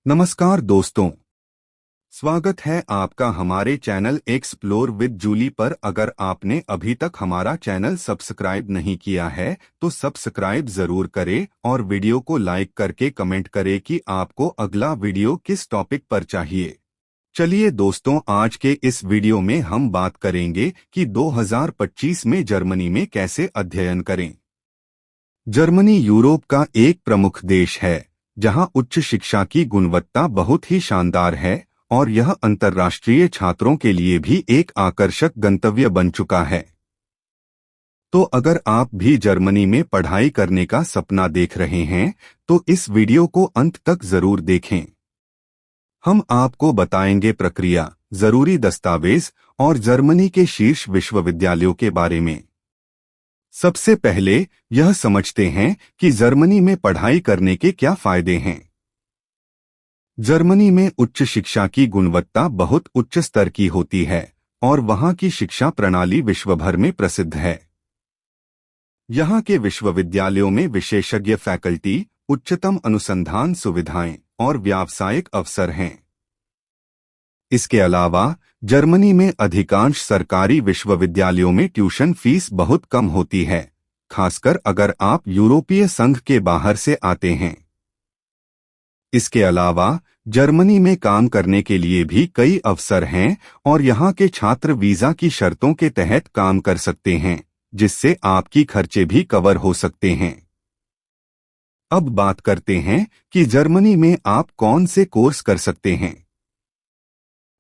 नमस्कार दोस्तों, स्वागत है आपका हमारे चैनल एक्सप्लोर विद जूली पर। अगर आपने अभी तक हमारा चैनल सब्सक्राइब नहीं किया है तो सब्सक्राइब जरूर करें और वीडियो को लाइक करके कमेंट करें कि आपको अगला वीडियो किस टॉपिक पर चाहिए। चलिए दोस्तों, आज के इस वीडियो में हम बात करेंगे कि 2025 में जर्मनी में कैसे अध्ययन करें। जर्मनी यूरोप का एक प्रमुख देश है जहां उच्च शिक्षा की गुणवत्ता बहुत ही शानदार है और यह अंतर्राष्ट्रीय छात्रों के लिए भी एक आकर्षक गंतव्य बन चुका है। तो अगर आप भी जर्मनी में पढ़ाई करने का सपना देख रहे हैं तो इस वीडियो को अंत तक जरूर देखें। हम आपको बताएंगे प्रक्रिया, जरूरी दस्तावेज और जर्मनी के शीर्ष विश्वविद्यालयों के बारे में। सबसे पहले यह समझते हैं कि जर्मनी में पढ़ाई करने के क्या फायदे हैं। जर्मनी में उच्च शिक्षा की गुणवत्ता बहुत उच्च स्तर की होती है और वहां की शिक्षा प्रणाली विश्व भर में प्रसिद्ध है। यहां के विश्वविद्यालयों में विशेषज्ञ फैकल्टी, उच्चतम अनुसंधान सुविधाएं और व्यावसायिक अवसर हैं। इसके अलावा जर्मनी में अधिकांश सरकारी विश्वविद्यालयों में ट्यूशन फीस बहुत कम होती है, खासकर अगर आप यूरोपीय संघ के बाहर से आते हैं। इसके अलावा जर्मनी में काम करने के लिए भी कई अवसर हैं और यहां के छात्र वीजा की शर्तों के तहत काम कर सकते हैं, जिससे आपकी खर्चे भी कवर हो सकते हैं। अब बात करते हैं कि जर्मनी में आप कौन से कोर्स कर सकते हैं।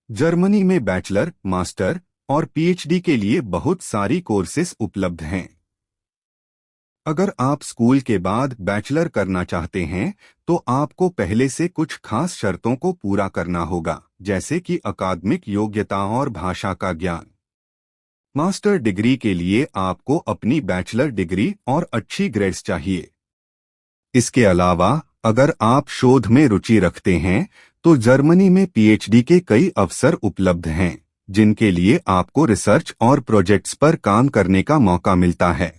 जर्मनी में बैचलर, मास्टर और पीएचडी के लिए बहुत सारी कोर्सेस उपलब्ध हैं। अगर आप स्कूल के बाद बैचलर करना चाहते हैं तो आपको पहले से कुछ खास शर्तों को पूरा करना होगा, जैसे कि अकादमिक योग्यता और भाषा का ज्ञान। मास्टर डिग्री के लिए आपको अपनी बैचलर डिग्री और अच्छी ग्रेड्स चाहिए। इसके अलावा अगर आप शोध में रुचि रखते हैं तो जर्मनी में पीएचडी के कई अवसर उपलब्ध हैं, जिनके लिए आपको रिसर्च और प्रोजेक्ट्स पर काम करने का मौका मिलता है।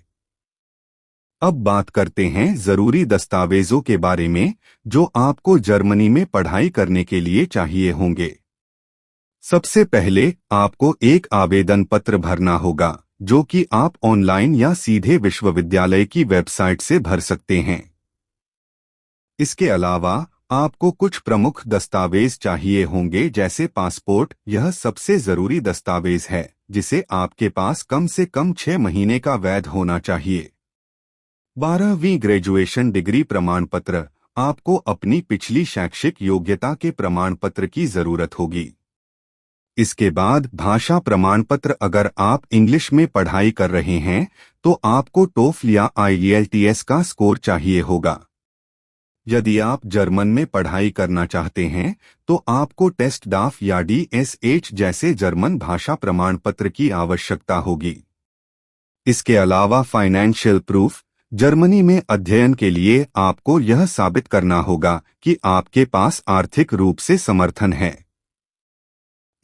अब बात करते हैं जरूरी दस्तावेजों के बारे में जो आपको जर्मनी में पढ़ाई करने के लिए चाहिए होंगे। सबसे पहले आपको एक आवेदन पत्र भरना होगा, जो कि आप ऑनलाइन या सीधे विश्वविद्यालय की वेबसाइट से भर सकते हैं। इसके अलावा आपको कुछ प्रमुख दस्तावेज चाहिए होंगे, जैसे पासपोर्ट। यह सबसे जरूरी दस्तावेज है जिसे आपके पास कम से कम 6 महीने का वैध होना चाहिए। 12वीं ग्रेजुएशन डिग्री प्रमाण पत्र। आपको अपनी पिछली शैक्षिक योग्यता के प्रमाण पत्र की जरूरत होगी। इसके बाद भाषा प्रमाण पत्र। अगर आप इंग्लिश में पढ़ाई कर रहे हैं तो आपको टोफल या IELTS का स्कोर चाहिए होगा। यदि आप जर्मन में पढ़ाई करना चाहते हैं तो आपको टेस्ट डाफ या DSH जैसे जर्मन भाषा प्रमाण पत्र की आवश्यकता होगी। इसके अलावा फाइनेंशियल प्रूफ। जर्मनी में अध्ययन के लिए आपको यह साबित करना होगा कि आपके पास आर्थिक रूप से समर्थन है।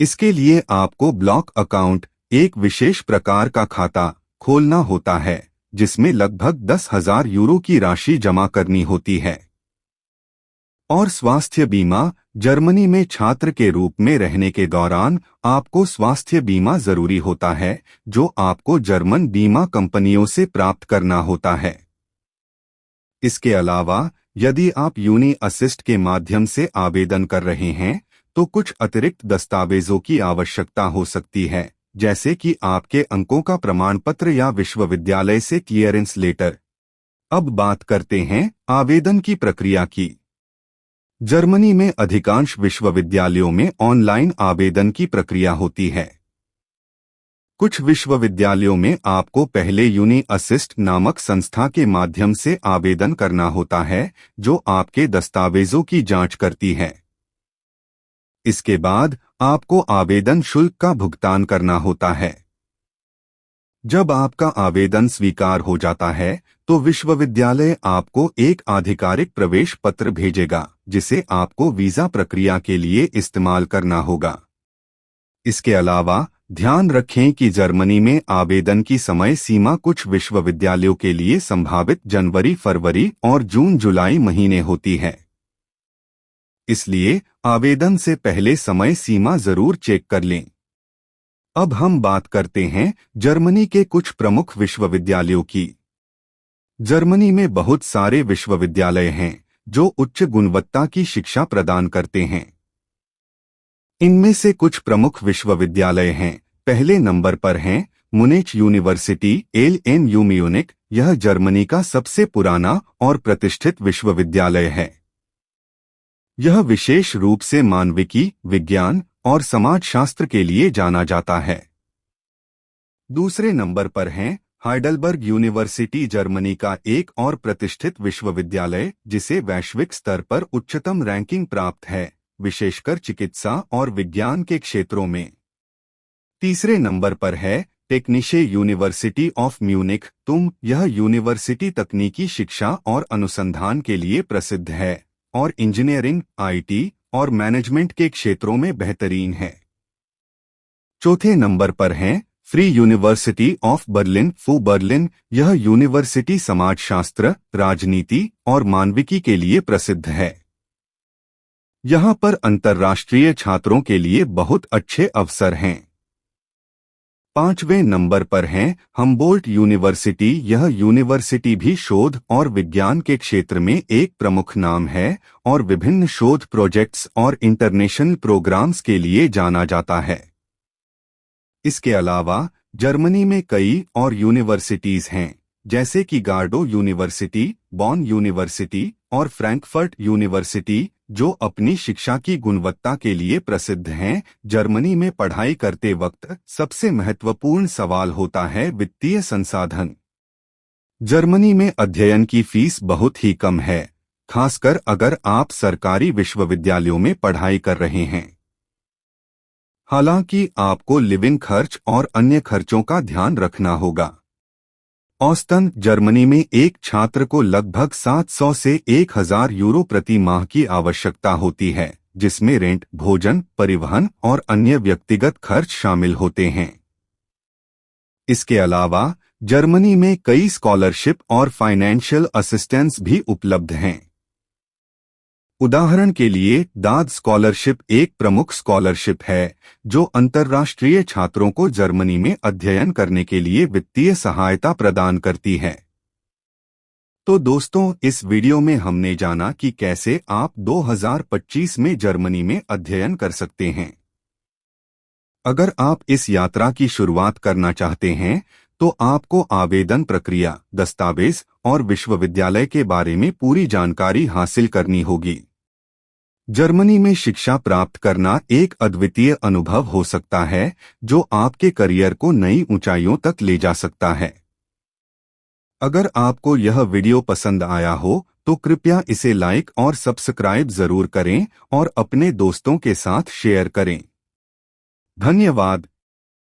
इसके लिए आपको ब्लॉक अकाउंट, एक विशेष प्रकार का खाता, खोलना होता है जिसमें लगभग 10,000 यूरो की राशि जमा करनी होती है। और स्वास्थ्य बीमा। जर्मनी में छात्र के रूप में रहने के दौरान आपको स्वास्थ्य बीमा जरूरी होता है, जो आपको जर्मन बीमा कंपनियों से प्राप्त करना होता है। इसके अलावा यदि आप यूनी असिस्ट के माध्यम से आवेदन कर रहे हैं तो कुछ अतिरिक्त दस्तावेजों की आवश्यकता हो सकती है, जैसे कि आपके अंकों का प्रमाण पत्र या विश्वविद्यालय से क्लियरेंस लेटर। अब बात करते हैं आवेदन की प्रक्रिया की। जर्मनी में अधिकांश विश्वविद्यालयों में ऑनलाइन आवेदन की प्रक्रिया होती है। कुछ विश्वविद्यालयों में आपको पहले यूनी असिस्ट नामक संस्था के माध्यम से आवेदन करना होता है, जो आपके दस्तावेजों की जांच करती है। इसके बाद आपको आवेदन शुल्क का भुगतान करना होता है। जब आपका आवेदन स्वीकार हो जाता है तो विश्वविद्यालय आपको एक आधिकारिक प्रवेश पत्र भेजेगा, जिसे आपको वीजा प्रक्रिया के लिए इस्तेमाल करना होगा। इसके अलावा ध्यान रखें कि जर्मनी में आवेदन की समय सीमा कुछ विश्वविद्यालयों के लिए संभावित जनवरी, फरवरी और जून, जुलाई महीने होती है। इसलिए आवेदन से पहले समय सीमा जरूर चेक कर लें। अब हम बात करते हैं जर्मनी के कुछ प्रमुख विश्वविद्यालयों की। जर्मनी में बहुत सारे विश्वविद्यालय हैं जो उच्च गुणवत्ता की शिक्षा प्रदान करते हैं। इनमें से कुछ प्रमुख विश्वविद्यालय हैं। पहले नंबर पर हैं मुनिच यूनिवर्सिटी LMU म्यूनिक। यह जर्मनी का सबसे पुराना और प्रतिष्ठित विश्वविद्यालय है। यह विशेष रूप से मानविकी, विज्ञान और समाजशास्त्र के लिए जाना जाता है। दूसरे नंबर पर हैं हाइडलबर्ग यूनिवर्सिटी। जर्मनी का एक और प्रतिष्ठित विश्वविद्यालय जिसे वैश्विक स्तर पर उच्चतम रैंकिंग प्राप्त है, विशेषकर चिकित्सा और विज्ञान के क्षेत्रों में। तीसरे नंबर पर है टेक्निशे यूनिवर्सिटी ऑफ म्यूनिक। यह यूनिवर्सिटी तकनीकी शिक्षा और अनुसंधान के लिए प्रसिद्ध है और इंजीनियरिंग, IT और मैनेजमेंट के क्षेत्रों में बेहतरीन है। चौथे नंबर पर है free university of Berlin FU Berlin. यह यूनिवर्सिटी समाजशास्त्र, राजनीति और मानविकी के लिए प्रसिद्ध है। यहाँ पर अंतर्राष्ट्रीय छात्रों के लिए बहुत अच्छे अवसर हैं। पांचवें नंबर पर है हम्बोल्ट यूनिवर्सिटी। यह यूनिवर्सिटी भी शोध और विज्ञान के क्षेत्र में एक प्रमुख नाम है और विभिन्न शोध प्रोजेक्ट्स और इंटरनेशनल प्रोग्राम्स के लिए जाना जाता है। इसके अलावा जर्मनी में कई और यूनिवर्सिटीज हैं, जैसे कि गार्डो यूनिवर्सिटी, बॉन यूनिवर्सिटी और फ्रैंकफर्ट यूनिवर्सिटी, जो अपनी शिक्षा की गुणवत्ता के लिए प्रसिद्ध हैं। जर्मनी में पढ़ाई करते वक्त सबसे महत्वपूर्ण सवाल होता है वित्तीय संसाधन। जर्मनी में अध्ययन की फीस बहुत ही कम है, खासकर अगर आप सरकारी विश्वविद्यालयों में पढ़ाई कर रहे हैं। हालांकि आपको लिविंग खर्च और अन्य खर्चों का ध्यान रखना होगा। औसतन जर्मनी में एक छात्र को लगभग 700 से 1000 यूरो प्रति माह की आवश्यकता होती है, जिसमें रेंट, भोजन, परिवहन और अन्य व्यक्तिगत खर्च शामिल होते हैं। इसके अलावा जर्मनी में कई स्कॉलरशिप और फाइनेंशियल असिस्टेंस भी उपलब्ध हैं। उदाहरण के लिए दाद स्कॉलरशिप एक प्रमुख स्कॉलरशिप है जो अंतर्राष्ट्रीय छात्रों को जर्मनी में अध्ययन करने के लिए वित्तीय सहायता प्रदान करती है। तो दोस्तों, इस वीडियो में हमने जाना कि कैसे आप 2025 में जर्मनी में अध्ययन कर सकते हैं। अगर आप इस यात्रा की शुरुआत करना चाहते हैं तो आपको आवेदन प्रक्रिया, दस्तावेज और विश्वविद्यालय के बारे में पूरी जानकारी हासिल करनी होगी। जर्मनी में शिक्षा प्राप्त करना एक अद्वितीय अनुभव हो सकता है जो आपके करियर को नई ऊंचाइयों तक ले जा सकता है। अगर आपको यह वीडियो पसंद आया हो तो कृपया इसे लाइक और सब्सक्राइब जरूर करें और अपने दोस्तों के साथ शेयर करें। धन्यवाद।